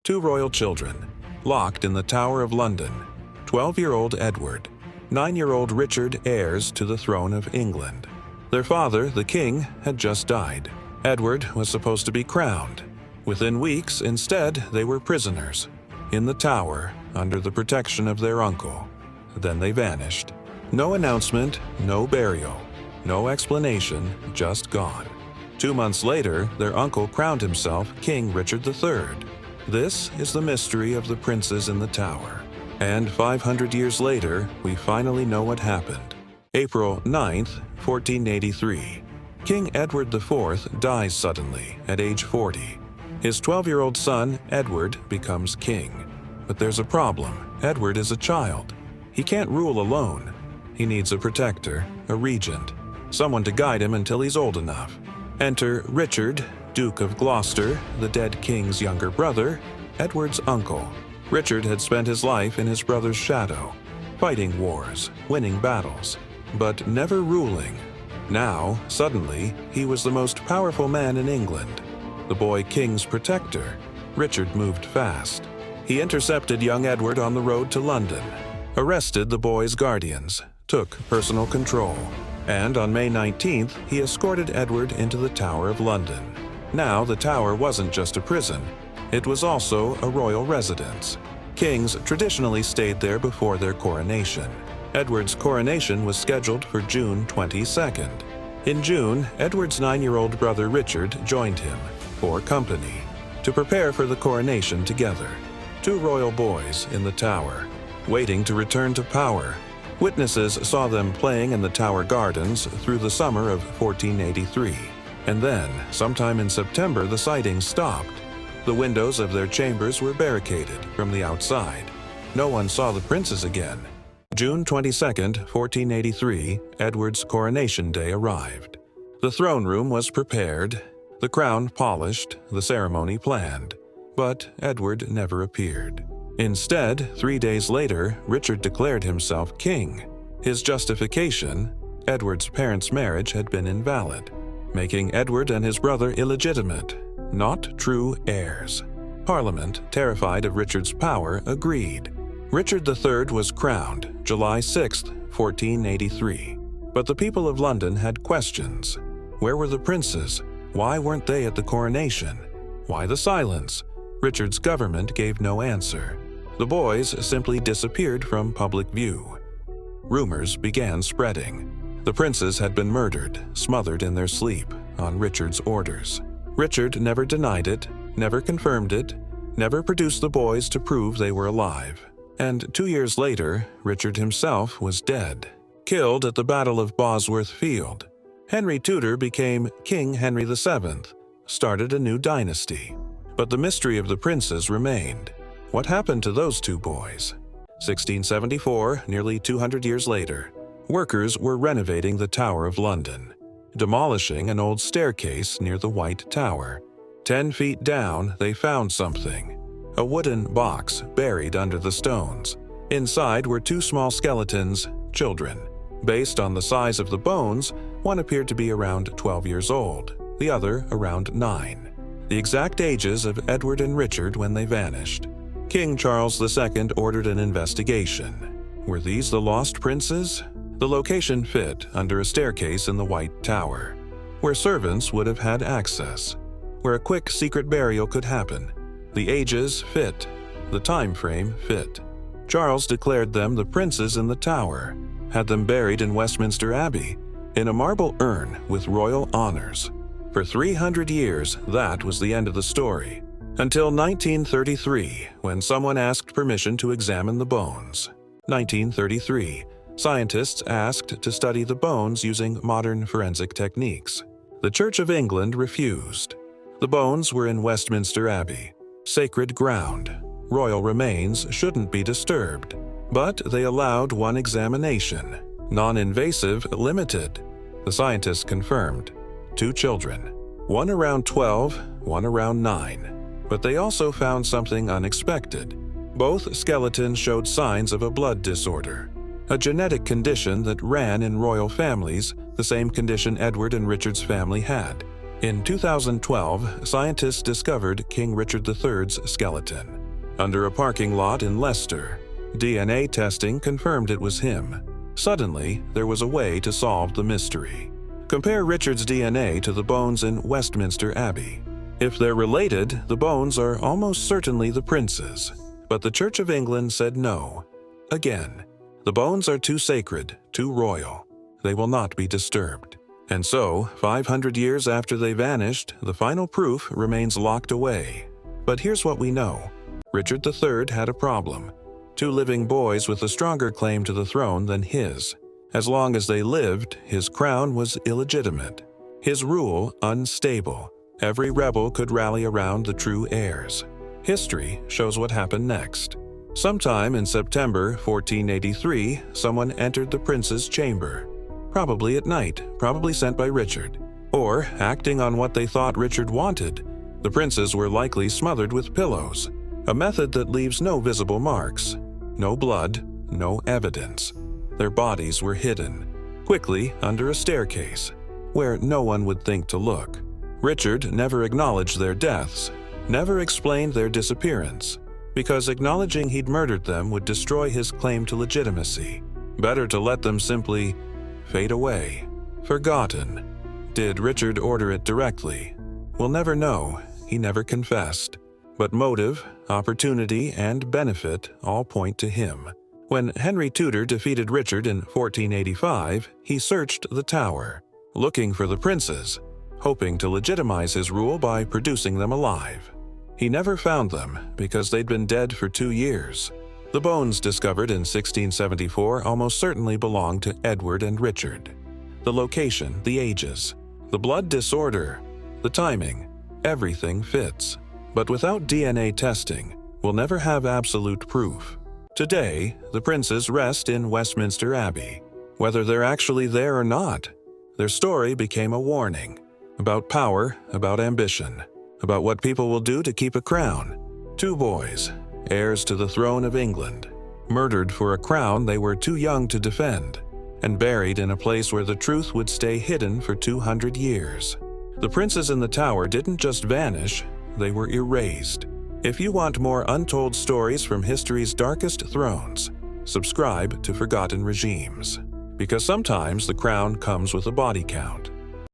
Two royal children, locked in the Tower of London. 12-year-old Edward, 9-year-old Richard, heirs to the throne of England. Their father, the king, had just died. Edward was supposed to be crowned. Within weeks, instead, they were prisoners, in the tower, under the protection of their uncle. Then they vanished. No announcement, no burial, no explanation, just gone. 2 months later, their uncle crowned himself King Richard III. This is the mystery of the princes in the tower. And 500 years later, we finally know what happened. April 9th, 1483. King Edward IV dies suddenly at age 40. His 12-year-old son, Edward, becomes king. But there's a problem. Edward is a child. He can't rule alone. He needs a protector, a regent, someone to guide him until he's old enough. Enter Richard, Duke of Gloucester, the dead king's younger brother, Edward's uncle. Richard had spent his life in his brother's shadow, fighting wars, winning battles, but never ruling. Now, suddenly, he was the most powerful man in England. The boy king's protector. Richard moved fast. He intercepted young Edward on the road to London, arrested the boy's guardians, took personal control, and on May 19th, he escorted Edward into the Tower of London. Now, the tower wasn't just a prison. It was also a royal residence. Kings traditionally stayed there before their coronation. Edward's coronation was scheduled for June 22nd. In June, Edward's 9-year-old brother Richard joined him, for company, to prepare for the coronation together. Two royal boys in the tower, waiting to return to power. Witnesses saw them playing in the tower gardens through the summer of 1483. And then, sometime in September, the sightings stopped. The windows of their chambers were barricaded from the outside. No one saw the princes again. June 22nd, 1483, Edward's coronation day arrived. The throne room was prepared, the crown polished, the ceremony planned. But Edward never appeared. Instead, 3 days later, Richard declared himself king. His justification: Edward's parents' marriage had been invalid, making Edward and his brother illegitimate, not true heirs. Parliament, terrified of Richard's power, agreed. Richard III was crowned July 6, 1483. But the people of London had questions. Where were the princes? Why weren't they at the coronation? Why the silence? Richard's government gave no answer. The boys simply disappeared from public view. Rumors began spreading. The princes had been murdered, smothered in their sleep, on Richard's orders. Richard never denied it, never confirmed it, never produced the boys to prove they were alive. And 2 years later, Richard himself was dead, killed at the Battle of Bosworth Field. Henry Tudor became King Henry VII, started a new dynasty. But the mystery of the princes remained. What happened to those two boys? 1674, nearly 200 years later, workers were renovating the Tower of London, demolishing an old staircase near the White Tower. 10 feet down, they found something. A wooden box buried under the stones. Inside were two small skeletons, children. Based on the size of the bones, one appeared to be around 12 years old, the other around 9. The exact ages of Edward and Richard when they vanished. King Charles II ordered an investigation. Were these the lost princes? The location fit under a staircase in the White Tower, where servants would have had access, where a quick secret burial could happen. The ages fit, the time frame fit. Charles declared them the princes in the tower, had them buried in Westminster Abbey, in a marble urn with royal honors. For 300 years, that was the end of the story. Until 1933, when someone asked permission to examine the bones. 1933, scientists asked to study the bones using modern forensic techniques. The Church of England refused. The bones were in Westminster Abbey, sacred ground. Royal remains shouldn't be disturbed. But they allowed one examination, non-invasive, limited. The scientists confirmed. 2 children, one around 12, one around 9. But they also found something unexpected. Both skeletons showed signs of a blood disorder, a genetic condition that ran in royal families, the same condition Edward and Richard's family had. In 2012, scientists discovered King Richard III's skeleton. under a parking lot in Leicester. DNA testing confirmed it was him. Suddenly, there was a way to solve the mystery. Compare Richard's DNA to the bones in Westminster Abbey. If they're related, the bones are almost certainly the prince's. But the Church of England said no. Again, the bones are too sacred, too royal. They will not be disturbed. And so, 500 years after they vanished, the final proof remains locked away. But here's what we know. Richard III had a problem. 2 living boys with a stronger claim to the throne than his. As long as they lived, his crown was illegitimate. His rule unstable. Every rebel could rally around the true heirs. History shows what happened next. Sometime in September 1483, someone entered the prince's chamber. Probably at night, probably sent by Richard. Or, acting on what they thought Richard wanted, the princes were likely smothered with pillows, a method that leaves no visible marks. No blood, no evidence. Their bodies were hidden, quickly under a staircase, where no one would think to look. Richard never acknowledged their deaths, never explained their disappearance, because acknowledging he'd murdered them would destroy his claim to legitimacy. Better to let them simply fade away. Forgotten. Did Richard order it directly? We'll never know. He never confessed. But motive, opportunity, and benefit all point to him. When Henry Tudor defeated Richard in 1485, he searched the tower, looking for the princes, hoping to legitimize his rule by producing them alive. He never found them because they'd been dead for 2 years. The bones discovered in 1674 almost certainly belonged to Edward and Richard. The location, the ages, the blood disorder, the timing, everything fits. But without DNA testing, we'll never have absolute proof. Today, the princes rest in Westminster Abbey. Whether they're actually there or not, their story became a warning. About power, about ambition, about what people will do to keep a crown. 2 boys, heirs to the throne of England, murdered for a crown they were too young to defend, and buried in a place where the truth would stay hidden for 200 years. The princes in the tower didn't just vanish, they were erased. If you want more untold stories from history's darkest thrones, subscribe to Forgotten Regimes. Because sometimes the crown comes with a body count.